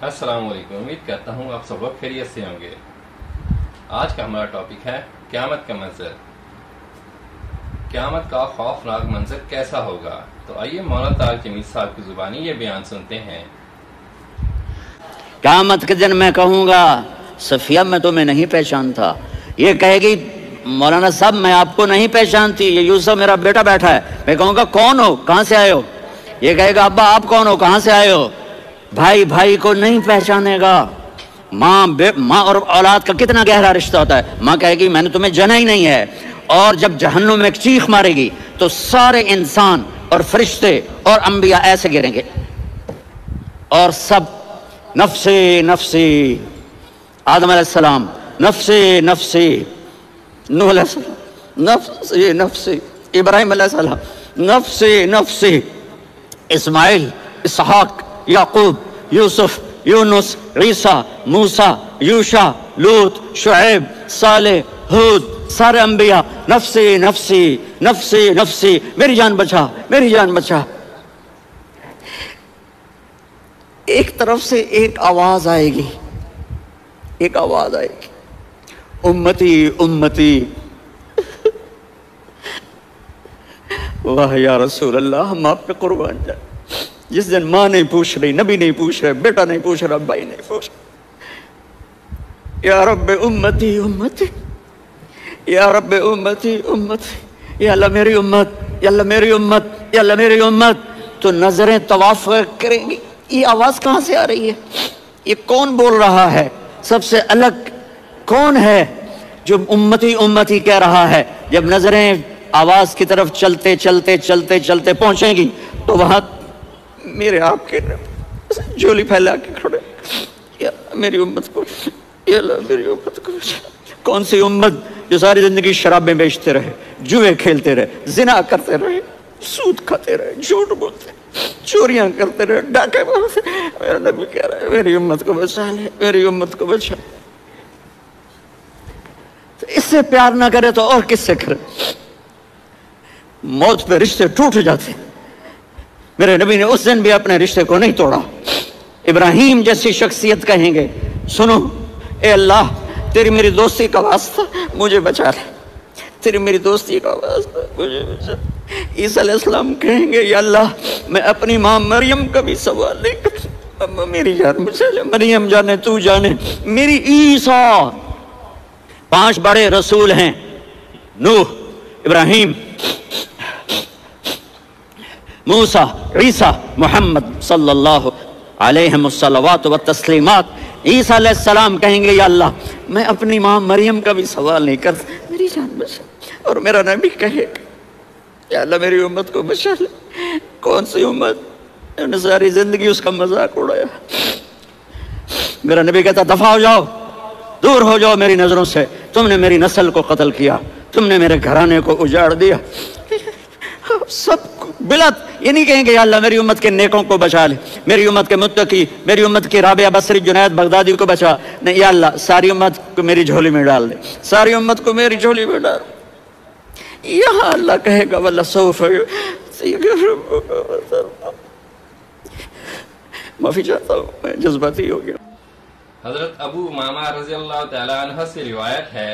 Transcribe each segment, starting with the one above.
السلام علیکم، امید کرتا ہوں آپ سب لوگ خیریت سے ہوں گے۔ آج کا ہمارا ٹاپک ہے قیامت کا منظر۔ قیامت کا خوفناک منظر کیسا ہوگا؟ تو آئیے مولانا طارق جمیل صاحب کی زبانی یہ بیان سنتے ہیں۔ قیامت کے دن میں کہوں گا صفیہ میں تمہیں نہیں پہچانتا، یہ کہے گی مولانا صاحب میں آپ کو نہیں پہچانتی، یہ یوسف میرا بیٹا بیٹھا ہے۔ میں کہوں گا کون ہو، کہاں سے آئے ہو؟ یہ کہے گا ابا آپ کون ہو، کہاں سے آئے ہو؟ بھائی بھائی کو نہیں پہچانے گا۔ ماں اور اولاد کا کتنا گہرا رشتہ ہوتا ہے۔ ماں کہے گی میں نے تمہیں جنا ہی نہیں ہے۔ اور جب جہنم میں ایک چیخ مارے گی تو سارے انسان اور فرشتے اور انبیاء ایسے گریں گے اور سب نفسی نفسی، آدم علیہ السلام نفسی نفسی، نوح علیہ السلام نفسی نفسی، ابراہیم علیہ السلام نفسی نفسی، اسماعیل، اسحاق، یعقوب، یوسف، یونس، عیسیٰ، موسیٰ، یوشع، لوط، شعیب، صالح، ہود، سارے انبیاء نفسی نفسی نفسی نفسی، میری جان بچا میری جان بچا۔ ایک طرف سے ایک آواز آئے گی، ایک آواز آئے گی، امتی امتی۔ واہ یا رسول اللہ، ہم آپ پہ قربان جائیں۔ جس دن ماں نہیں پوچھ رہی، نبی نہیں پوچھ رہے، بیٹا نہیں پوچھ رہا، بھائی نہیں پوچھ رہا، یا رب امتی امتی، یا رب امتی امتی، یا اللہ میری امت، یا اللہ میری امت، یا اللہ میری امت، تو نظریں طواف کریں گی۔ یہ آواز کہاں سے آ رہی ہے؟ یہ کون بول رہا ہے؟ سب سے الگ کون ہے جو امتی امتی کہہ رہا ہے؟ جب نظریں آواز کی طرف چلتے چلتے چلتے چلتے پہنچیں گی تو وہاں میرے آپ کے جھولی پھیلا کے کھڑے، یا اللہ میری امت کو، یا اللہ میری امت کو۔ کون سی امت جو ساری زندگی شرابیں بیچتے رہے، جوئے کھیلتے رہے، زنا کرتے رہے، سود کھاتے رہے، جھوٹ بولتے رہے، چوریاں کرتے رہے، ڈاکے مارتے رہے۔ میرا نبی کہہ رہا ہے میری امت کو بچا لے، میری امت کو بچا۔ تو اس سے پیار نہ کرے تو اور کس سے کرے؟ موت پہ رشتے ٹوٹ جاتے۔ میرے نبی نے اس دن بھی اپنے رشتے کو نہیں توڑا۔ ابراہیم جیسی شخصیت کہیں گے سنو اے اللہ تیری میری دوستی کا واسطہ مجھے بچا لے، تیری میری دوستی کا واسطہ مجھے بچا۔ عیسیٰ علیہ السلام کہیں گے یا اللہ میں اپنی ماں مریم کا بھی سوال نہیں کرتا، اما میری جان بچا لے، مریم جانے تو جانے میری عیسیٰ۔ 5 بڑے رسول ہیں، نوح، ابراہیم، موسیٰ، عیسیٰ، محمد صلی اللہ علیہ الصلوات والتسلیمات۔ عیسیٰ علیہ السلام کہیں گے یا اللہ میں اپنی ماں مریم کا بھی سوال نہیں کرتا، میری جان بچا۔ اور میرا نبی کہے یا اللہ میری امت کو بچا لے۔ کون سی امت جنہوں نے ساری زندگی اس کا مذاق اڑایا؟ میرا نبی کہتا دفع ہو جاؤ، دور ہو جاؤ میری نظروں سے، تم نے میری نسل کو قتل کیا، تم نے میرے گھرانے کو اجاڑ دیا۔ سب بلت یہ نہیں کہیں گے یا اللہ میری امت کے نیکوں کو بچا لے، میری امت کے متقی، میری امت کی رابعہ بصری، جنید بغدادی کو بچا، نہیں یا اللہ ساری امت کو میری جھولی میں ڈال دے، ساری امت کو میری جھولی میں ڈال۔ یہاں اللہ کہے گا واللہ سوف معافی چاہتا ہوں میں جذباتی ہو گیا۔ حضرت ابو امامہ رضی اللہ تعالیٰ عنہ سے روایت ہے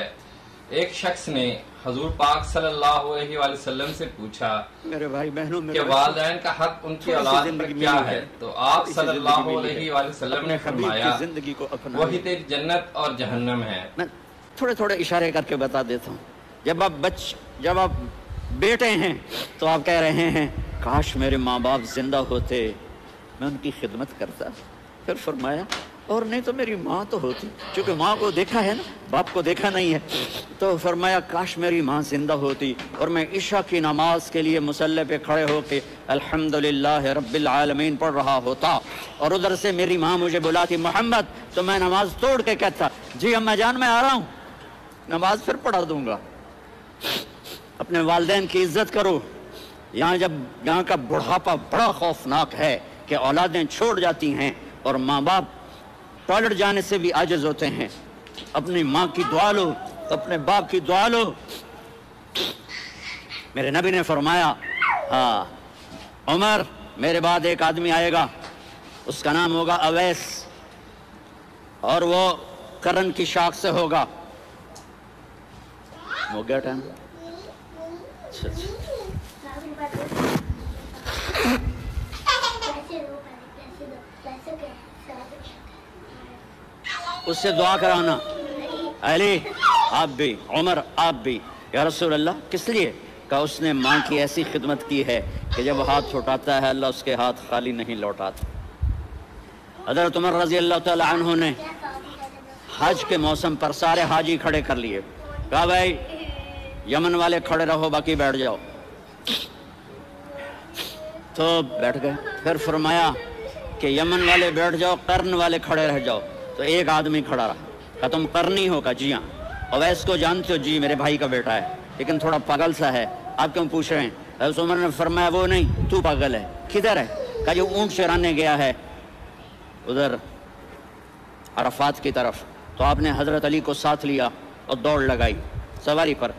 ایک شخص نے حضور پاک صلی اللہ علیہ وآلہ وسلم سے پوچھا میرے بھائی بہنوں کہ والدین کا حق ان کی اولاد پر کیا ہے؟ تو آپ صلی اللہ علیہ وآلہ وسلم نے فرمایا وہی تیری جنت اور جہنم ہے۔ میں تھوڑے تھوڑے اشارے کر کے بتا دیتا ہوں۔ جب آپ بیٹے ہیں تو آپ کہہ رہے ہیں کاش میرے ماں باپ زندہ ہوتے، میں ان کی خدمت کرتا۔ پھر فرمایا اور نہیں تو میری ماں تو ہوتی، چونکہ ماں کو دیکھا ہے نا، باپ کو دیکھا نہیں ہے، تو فرمایا کاش میری ماں زندہ ہوتی اور میں عشاء کی نماز کے لیے مصلی پہ کھڑے ہو کے الحمدللہ رب العالمین پڑھ رہا ہوتا، اور ادھر سے میری ماں مجھے بلاتی محمد، تو میں نماز توڑ کے کہتا جی اماں جان میں آ رہا ہوں، نماز پھر پڑھا دوں گا۔ اپنے والدین کی عزت کرو۔ یہاں کا بڑھاپا بڑا خوفناک ہے کہ اولادیں چھوڑ جاتی ہیں اور ماں باپ ٹوائلٹ جانے سے بھی عاجز ہوتے ہیں۔ اپنی ماں کی دعا لو، اپنے باپ کی دعا لو۔ میرے نبی نے فرمایا عمر میرے بعد ایک آدمی آئے گا، اس کا نام ہوگا اویس، اور وہ کرن کی شاخ سے ہوگا. ہو گیا ٹائم؟ اس سے دعا کرانا. علی آپ بھی، عمر آپ بھی. یا رسول اللہ کس لیے؟ کہا اس نے ماں کی ایسی خدمت کی ہے کہ جب ہاتھ اٹھاتا ہے اللہ اس کے ہاتھ خالی نہیں لوٹاتا. حضرت عمر رضی اللہ تعالی عنہ نے حج کے موسم پر سارے حاجی کھڑے کر لیے. کہا بھائی یمن والے کھڑے رہو، باقی بیٹھ جاؤ. تو بیٹھ گئے. پھر فرمایا کہ یمن والے بیٹھ جاؤ، قرن والے کھڑے رہ جاؤ. تو ایک آدمی کھڑا رہا. کہا تم قرنی ہو؟ کہا جی ہاں. اویس کو جانتے ہو؟ جی میرے بھائی کا بیٹا ہے لیکن تھوڑا پاگل سا ہے، آپ کیوں پوچھ رہے ہیں؟ حضرت عمر نے فرمایا وہ نہیں، تو پاگل ہے. کدھر ہے؟ کہا جو اونٹ چرانے گیا ہے ادھر عرفات کی طرف. تو آپ نے حضرت علی کو ساتھ لیا اور دوڑ لگائی سواری پر.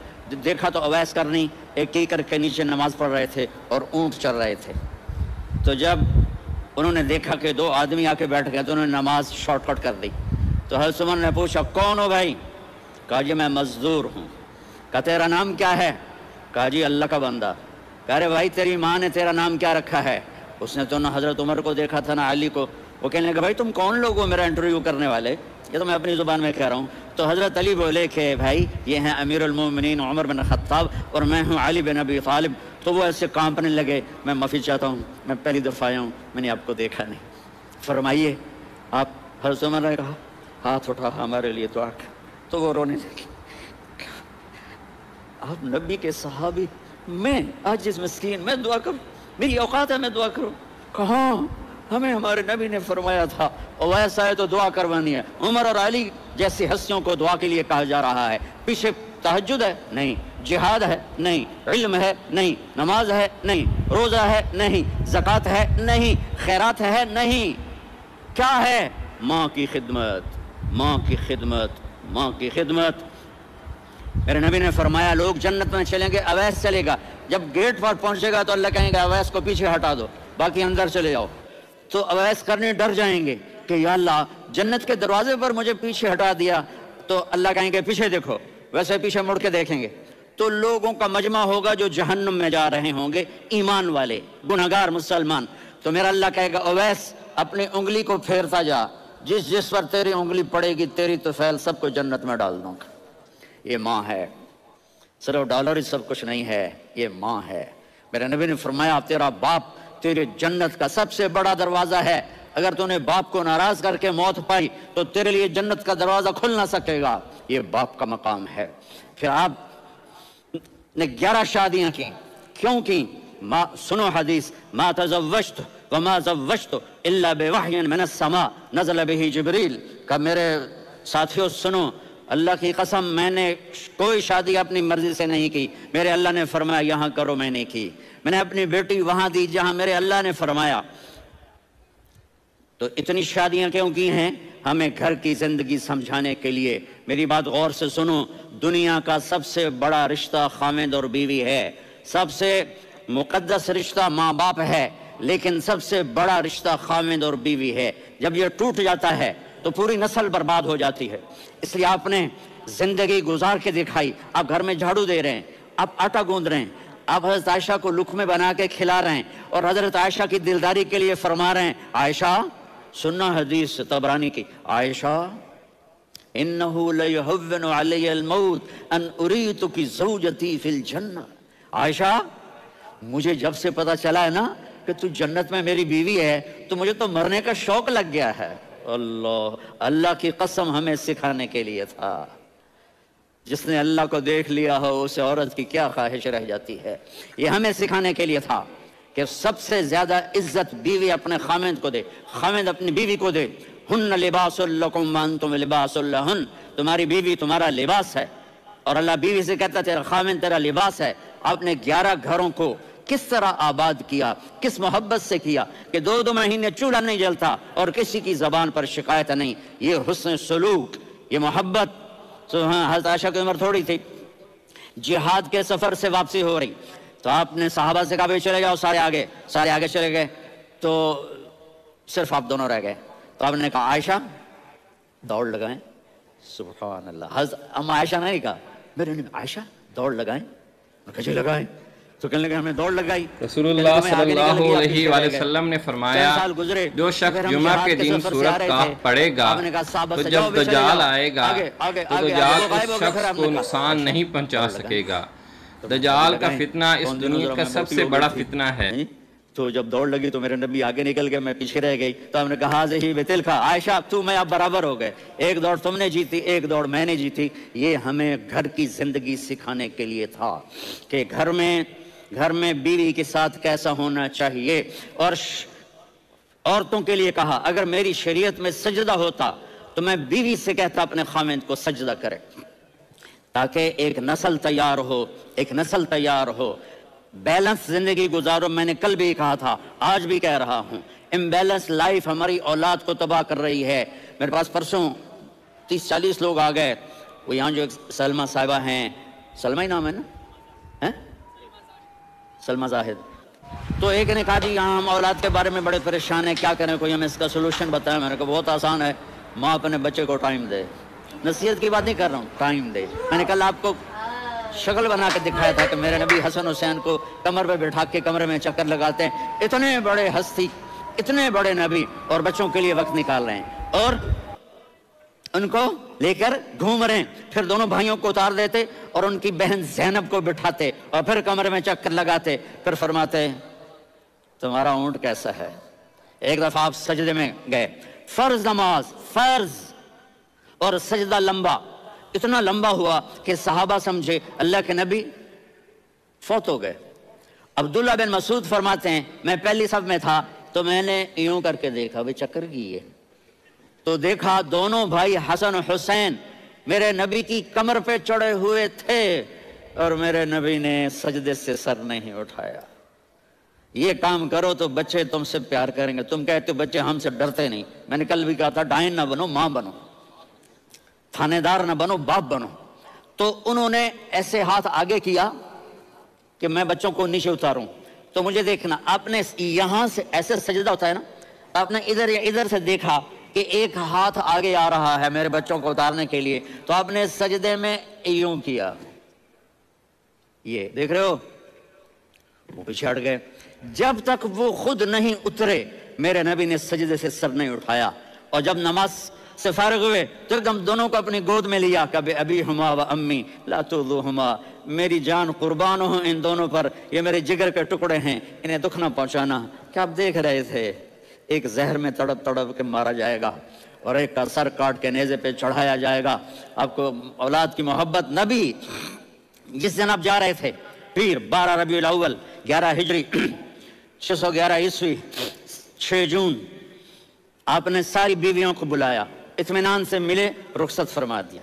دیکھا تو اویس کرنی ایک کیکر کے نیچے نماز پڑھ رہے تھے اور اونٹ چر رہے تھے. تو جب انہوں نے دیکھا کہ دو آدمی آ کے بیٹھ گئے تو انہوں نے نماز شارٹ کٹ کر دی. تو حضرت عمر نے پوچھا کون ہو بھائی؟ کہا جی میں مزدور ہوں. کہا تیرا نام کیا ہے؟ کہا جی اللہ کا بندہ. کہا ارے بھائی تیری ماں نے تیرا نام کیا رکھا ہے؟ اس نے تو نہ حضرت عمر کو دیکھا تھا نہ علی کو. وہ کہنے لگا بھائی تم کون لوگ ہو میرا انٹرویو کرنے والے؟ یہ تو میں اپنی زبان میں کہہ رہا ہوں. تو حضرت علی بولے کہ بھائی یہ ہیں امیر المومنین عمر بن خطاب اور میں ہوں علی بن ابی طالب. تو وہ ایسے کانپنے لگے. میں معافی چاہتا ہوں، میں پہلی دفعہ آیا ہوں، میں نے آپ کو دیکھا نہیں. فرمائیے آپ. حضرت عمر نے کہا ہاتھ اٹھا ہمارے لیے دعا کر. تو وہ رونے لگے. آپ نبی کے صحابی، میں آج جس مسکین میں دعا کروں؟ میری اوقات ہے میں دعا کروں؟ کہاں؟ ہمیں ہمارے نبی نے فرمایا تھا اور ویسا ہے تو دعا کروانی ہے. عمر اور علی جیسی ہستیوں کو دعا کے لیے کہا جا رہا ہے. پیچھے تہجد ہے؟ نہیں. جہاد ہے؟ نہیں. علم ہے؟ نہیں. نماز ہے؟ نہیں. روزہ ہے؟ نہیں. زکوٰۃ ہے؟ نہیں. خیرات ہے؟ نہیں. کیا ہے؟ ماں کی خدمت، ماں کی خدمت، ماں کی خدمت. میرے نبی نے فرمایا لوگ جنت میں چلیں گے، اویس چلے گا. جب گیٹ پر پہنچے گا تو اللہ کہیں گے اویس کو پیچھے ہٹا دو، باقی اندر چلے جاؤ. تو اویس کرنے ڈر جائیں گے کہ یا اللہ جنت کے دروازے پر مجھے پیچھے ہٹا دیا. تو اللہ کہیں گے پیچھے دیکھو. ویسے پیچھے مڑ کے دیکھیں گے تو لوگوں کا مجمع ہوگا جو جہنم میں جا رہے ہوں گے، ایمان والے، گنہگار مسلمان. تو میرا اللہ کہے گا اویس اپنی انگلی کو پھیرتا جا، جس جس پر تیری انگلی پڑے گی تیری طفیل سب کو جنت میں ڈال دوں گا. یہ ماں ہے. صرف ڈالر ہی سب کچھ نہیں ہے، یہ ماں ہے. میرے نبی نے فرمایا تیرا باپ تیرے جنت کا سب سے بڑا دروازہ ہے. اگر تو نے باپ کو ناراض کر کے موت پائی تو تیرے لیے جنت کا دروازہ کھل نہ سکے گا. یہ باپ کا مقام ہے. پھر آپ نے 11 شادیاں کی. کیوں کی؟ سنو حدیث، ما تزوجت وما زوجت الا بوحی من السماء نزل به جبریل. کہ میرے ساتھیوں سنو، اللہ کی قسم میں نے کوئی شادی اپنی مرضی سے نہیں کی. میرے اللہ نے فرمایا یہاں کرو، میں نے کی. میں نے اپنی بیٹی وہاں دی جہاں میرے اللہ نے فرمایا. تو اتنی شادیاں کیوں کی ہیں؟ ہمیں گھر کی زندگی سمجھانے کے لیے. میری بات غور سے سنو، دنیا کا سب سے بڑا رشتہ خاوند اور بیوی ہے. سب سے مقدس رشتہ ماں باپ ہے، لیکن سب سے بڑا رشتہ خاوند اور بیوی ہے. جب یہ ٹوٹ جاتا ہے تو پوری نسل برباد ہو جاتی ہے. اس لیے آپ نے زندگی گزار کے دکھائی. آپ گھر میں جھاڑو دے رہے ہیں، آپ آٹا گوندھ رہے ہیں، آپ حضرت عائشہ کو لقمے بنا کے کھلا رہے ہیں اور حضرت عائشہ کی دلداری کے لیے فرما رہے ہیں عائشہ سننا حدیث طبرانی کی، عائشہ انہو لیہون علی الموت ان اریتک زوجتی فی الجنہ. عائشہ مجھے جب سے پتا چلا ہے نا کہ تو جنت میں میری بیوی ہے تو مجھے تو مرنے کا شوق لگ گیا ہے. اللہ کی قسم ہمیں سکھانے کے لیے تھا. جس نے اللہ کو دیکھ لیا ہو اسے عورت کی کیا خواہش رہ جاتی ہے. یہ ہمیں سکھانے کے لیے تھا کہ سب سے زیادہ عزت بیوی اپنے خاوند کو دے، خاوند اپنی بیوی کو دے. ہن لباس لکم وانتم لباس لہن. تمہاری بیوی تمہارا لباس ہے اور اللہ بیوی سے کہتا تیرا خاوند تیرا لباس ہے. آپ نے 11 گھروں کو کس طرح آباد کیا، کس محبت سے کیا کہ 2 مہینے چولہا نہیں جلتا اور کسی کی زبان پر شکایت نہیں. یہ حسن سلوک، یہ محبت. حضرت عائشہ کی عمر تھوڑی تھی، جہاد کے سفر سے واپسی ہو رہی تو آپ نے صحابہ سے کہا بھائی چلے جاؤ، سارے آگے چلے گئے تو صرف آپ دونوں رہ گئے. تو آپ نے کہا عائشہ دوڑ لگائیں. سبحان اللہ. حضرت اما عائشہ نے کہا میرے نے عائشہ دوڑ لگائیں, کجے لگائیں, تو کہنے لگے ہم نے دوڑ لگائی. رسول اللہ صلی اللہ علیہ وآلہ وسلم نے فرمایا جو شخص جمعہ کے دن سورۃ کہف پڑھے گا تو جب دجال آئے گا تو دجال اس شخص کو نقصان نہیں پہنچا سکے گا. دجال کا فتنہ اس دنیا کا سب سے بڑا فتنہ ہے. تو جب دوڑ لگی تو میرے نبی آگے نکل گئے, میں پیچھے رہ گئی. تو ہم نے کہا ذہی بتلکا, عائشہ تو میں آپ برابر ہو گئے, ایک دوڑ تم نے جیتی ایک دوڑ میں نے جیتی. یہ ہمیں گھر کی زندگی سکھانے کے لیے تھا کہ گھر میں بیوی کے ساتھ کیسا ہونا چاہیے. اور عورتوں کے لیے کہا اگر میری شریعت میں سجدہ ہوتا تو میں بیوی سے کہتا اپنے خاوند کو سجدہ کرے, تاکہ ایک نسل تیار ہو. بیلنس زندگی گزارو. میں نے کل بھی کہا تھا, آج بھی کہہ رہا ہوں, امبیلنس لائف ہماری اولاد کو تباہ کر رہی ہے. میرے پاس پرسوں 30-40 لوگ آ گئے. وہ یہاں جو سلمہ صاحبہ ہیں, سلمہ ہی نام ہے نا, سلمہ زاہد, تو ایک نے کہا جی یہاں ہم اولاد کے بارے میں بڑے پریشان ہیں, کیا کریں, کوئی ہمیں اس کا سولوشن بتائیں. میں نے کہا بہت آسان ہے, ماں اپنے بچے کو ٹائم دے. نصیحت کی بات نہیں کر رہا ہوں, ٹائم دے. میں نے کل آپ کو شکل بنا کے دکھایا تھا کہ میرے نبی حسن حسین کو کمر پہ بٹھا کے کمرے میں چکر لگاتے ہیں. اتنے بڑے ہستی, اتنے بڑے نبی, اور بچوں کے لیے وقت نکال رہے ہیں اور ان کو لے کر گھوم رہے ہیں. پھر دونوں بھائیوں کو اتار دیتے اور ان کی بہن زینب کو بٹھاتے اور پھر کمرے میں چکر لگاتے. پھر فرماتے تمہارا اونٹ کیسا ہے. ایک دفعہ آپ سجدے میں گئے, فرض نماز, فرض, اور سجدہ لمبا, اتنا لمبا ہوا کہ صحابہ سمجھے اللہ کے نبی فوت ہو گئے. عبداللہ بن مسعود فرماتے ہیں میں پہلی صف میں تھا تو میں نے یوں کر کے دیکھا بھی چکر کی ہے, تو دیکھا دونوں بھائی حسن و حسین میرے نبی کی کمر پہ چڑھے ہوئے تھے اور میرے نبی نے سجدے سے سر نہیں اٹھایا. یہ کام کرو تو بچے تم سے پیار کریں گے. تم کہتے ہو بچے ہم سے ڈرتے نہیں. میں نے کل بھی کہا تھا ڈائن نہ بنو, ماں بنو, تھانے دار نہ بنو, باپ بنو. تو انہوں نے ایسے ہاتھ آگے کیا کہ میں بچوں کو نیچے اتاروں. تو مجھے دیکھنا, آپ نے یہاں سے ایسے سجدہ ہوتا ہے نا, آپ نے ادھر یا ادھر سے دیکھا کہ ایک ہاتھ آگے آ رہا ہے میرے بچوں کو اتارنے کے لیے, تو آپ نے سجدے میں یوں کیا, یہ دیکھ رہے ہو, وہ پیچھے ہٹ گئے. جب تک وہ خود نہیں اترے میرے نبی نے سجدے سے سر نہیں اٹھایا. اور جب نماز سے فارغ ہوئے تو ایک دم دونوں کو اپنی گود میں لیا, کبھی ابی ہما و امی لا تؤذوہما, میری جان قربان ہو ان دونوں پر, یہ میرے جگر کے ٹکڑے ہیں, انہیں دکھ نہ پہنچانا. کیا آپ دیکھ رہے تھے, ایک زہر میں تڑپ تڑپ کے مارا جائے گا اور ایک کا سر کاٹ کے نیزے پہ چڑھایا جائے گا. آپ کو اولاد کی محبت. نبی جس دن آپ جا رہے تھے پیر 12 ربیع الاول 11 ہجری 611 عیسوی 6 جون, آپ نے ساری بیویوں کو بلایا, اطمینان سے ملے, رخصت فرما دیا.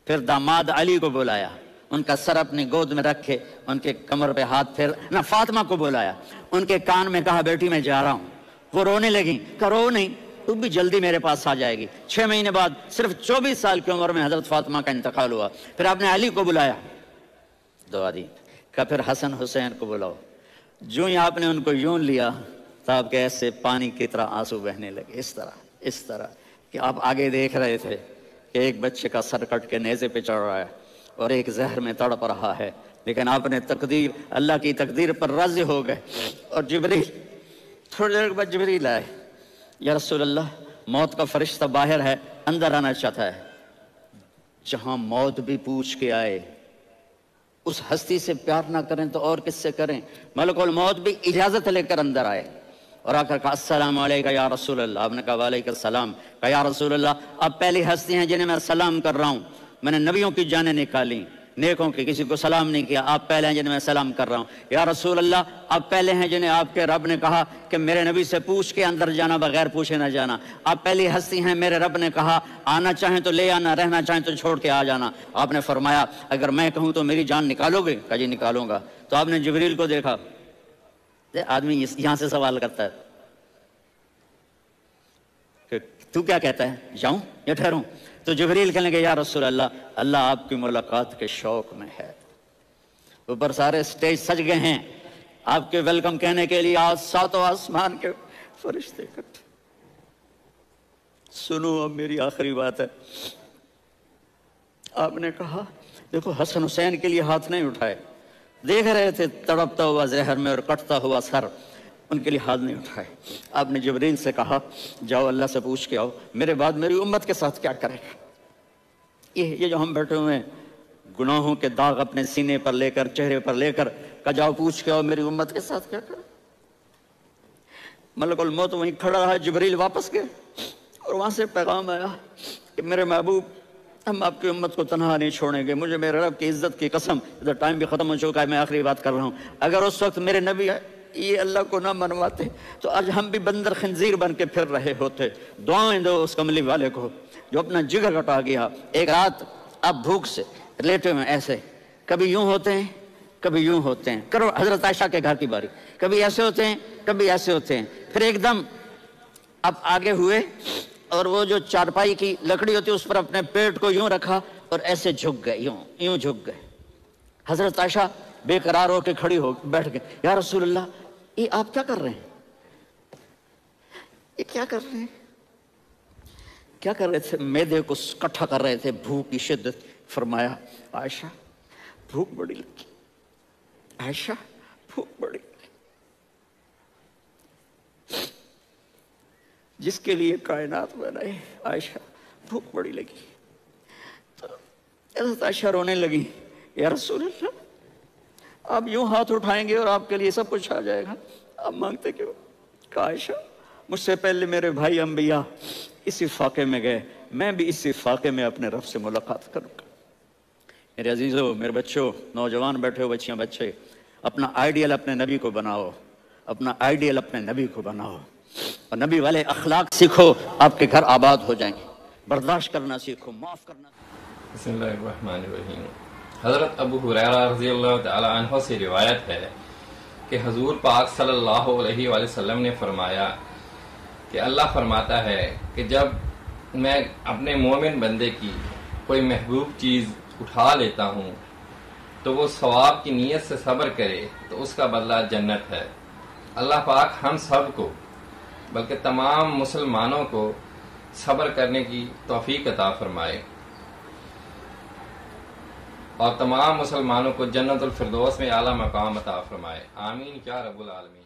پھر داماد علی کو بلایا, ان کا سر اپنی گود میں رکھے, ان کے کمر پہ ہاتھ پھر نہ, فاطمہ کو بلایا, ان کے کان میں کہا بیٹی میں جا رہا ہوں. وہ رونے لگیں, کہا رو نہیں, تو بھی جلدی میرے پاس آ جائے گی. 6 مہینے بعد صرف 24 سال کی عمر میں حضرت فاطمہ کا انتقال ہوا. پھر آپ نے علی کو بلایا, دعا دی, کہا پھر حسن حسین کو بلاؤ. جو ہی آپ نے ان کو یوں لیا تو آپ کے ایسے پانی کی طرح آنسو بہنے لگے, اس طرح کہ آپ آگے دیکھ رہے تھے کہ ایک بچے کا سر کٹ کے نیزے پہ چڑھ رہا ہے اور ایک زہر میں تڑپ رہا ہے, لیکن آپ نے تقدیر, اللہ کی تقدیر پر راضی ہو گئے. اور جبریل, تھوڑی دیر بعد جبریل آئے, یا رسول اللہ موت کا فرشتہ باہر ہے, اندر آنا چاہتا ہے. جہاں موت بھی پوچھ کے آئے, اس ہستی سے پیار نہ کریں تو اور کس سے کریں. ملک الموت بھی اجازت لے کر اندر آئے اور آ کر کہا السلام علیکم یا رسول اللہ. آپ نے کہا وعلیکم السلام. کہا یا رسول اللہ آپ پہلی ہستی ہیں جنہیں میں سلام کر رہا ہوں, میں نے نبیوں کی جانیں نکالی, نیکوں کی کسی کو سلام نہیں کیا, آپ پہلے ہیں جنہیں میں سلام کر رہا ہوں. یا رسول اللہ آپ پہلے ہیں جنہیں آپ کے رب نے کہا کہ میرے نبی سے پوچھ کے اندر جانا, بغیر پوچھے نہ جانا. آپ پہلی ہستی ہیں, میرے رب نے کہا آنا چاہیں تو لے آنا, رہنا چاہیں تو چھوڑ کے آ جانا. آپ نے فرمایا اگر میں کہوں تو میری جان نکالو گے؟ کہا جی نکالوں گا. تو آپ نے جبریل کو دیکھا, آدمی یہاں سے سوال کرتا ہے کہ تو کیا کہتا ہے, جاؤں یا ٹھہروں؟ تو جبریل کہنے لگے یا رسول اللہ, اللہ آپ کی ملاقات کے شوق میں ہے. اوپر سارے سٹیج سج گئے ہیں آپ کے ویلکم کہنے کے لیے, آج 7 آسمان کے فرشتے اکٹھے. سنو اب میری آخری بات ہے. آپ نے کہا دیکھو حسن حسین کے لیے ہاتھ نہیں اٹھائے, دیکھ رہے تھے تڑپتا ہوا زہر میں اور کٹتا ہوا سر, ان کے لیے ہاتھ نہیں اٹھائے. آپ نے جبرائیل سے کہا جاؤ اللہ سے پوچھ کے آؤ میرے بعد میری امت کے ساتھ کیا کرے گا. یہ جو ہم بیٹھے ہوئے ہیں گناہوں کے داغ اپنے سینے پر لے کر, چہرے پر لے کر, کہ جاؤ پوچھ کے آؤ میری امت کے ساتھ کیا کرے. ملک الموت وہیں کھڑا رہا, جبرائیل واپس گئے اور وہاں سے پیغام آیا کہ میرے محبوب ہم آپ کی امت کو تنہا نہیں چھوڑیں گے. مجھے میرے رب کی عزت کی قسم, ادھر ٹائم بھی ختم ہو چکا ہے, میں آخری بات کر رہا ہوں, اگر اس وقت میرے نبی یہ اللہ کو نہ منواتے تو آج ہم بھی بندر خنزیر بن کے پھر رہے ہوتے. دعائیں دو اس کملی والے کو جو اپنا جگر کٹا گیا. ایک رات آپ بھوک سے لیٹے ہوئے ایسے, کبھی یوں ہوتے ہیں کبھی یوں ہوتے ہیں. کرو حضرت عائشہ کے گھر کی باری, کبھی ایسے ہوتے ہیں کبھی ایسے ہوتے ہیں. پھر ایک دم آپ آگے ہوئے اور وہ جو چارپائی کی لکڑی ہوتی ہے اس پر اپنے پیٹ کو یوں رکھا اور ایسے جھک گئے, یوں جھک گئے. حضرت عائشہ بے قرار ہو کے کھڑی ہو بیٹھ گئے, یا رسول اللہ یہ آپ کیا کر رہے ہیں, یہ کیا کر رہے ہیں, کیا کر رہے تھے. معدے کو کٹھا کر رہے تھے, بھوک کی شدت. فرمایا عائشہ بھوک بڑی لگی, عائشہ بھوک بڑی لگی. جس کے لیے کائنات بنائے عائشہ بھوک بڑی لگی. تو حضرت عائشہ رونے لگی, یا رسول اللہ آپ یوں ہاتھ اٹھائیں گے اور آپ کے لیے سب کچھ آ جائے گا, آپ مانگتے کیوں. کہا عائشہ مجھ سے پہلے میرے بھائی انبیاء اسی فاقے میں گئے, میں بھی اسی فاقے میں اپنے رب سے ملاقات کروں گا. میرے عزیزوں, میرے بچوں, نوجوان بیٹھے ہو, بچیاں بچے, اپنا آئیڈیل اپنے نبی کو بناؤ, اپنا آئیڈیل اپنے نبی کو بناؤ اور نبی والے اخلاق سیکھو, آپ کے گھر آباد ہو جائیں گے. برداشت کرنا سیکھو, معاف کرنا. بسم اللہ الرحمن الرحیم. حضرت ابو ہریرہ رضی اللہ تعالی عنہ سے روایت ہے کہ حضور پاک صلی اللہ علیہ وآلہ وسلم نے فرمایا کہ اللہ فرماتا ہے کہ جب میں اپنے مومن بندے کی کوئی محبوب چیز اٹھا لیتا ہوں تو وہ ثواب کی نیت سے صبر کرے تو اس کا بدلہ جنت ہے. اللہ پاک ہم سب کو بلکہ تمام مسلمانوں کو صبر کرنے کی توفیق عطا فرمائے اور تمام مسلمانوں کو جنت الفردوس میں اعلیٰ مقام عطا فرمائے. آمین یا رب العالمین.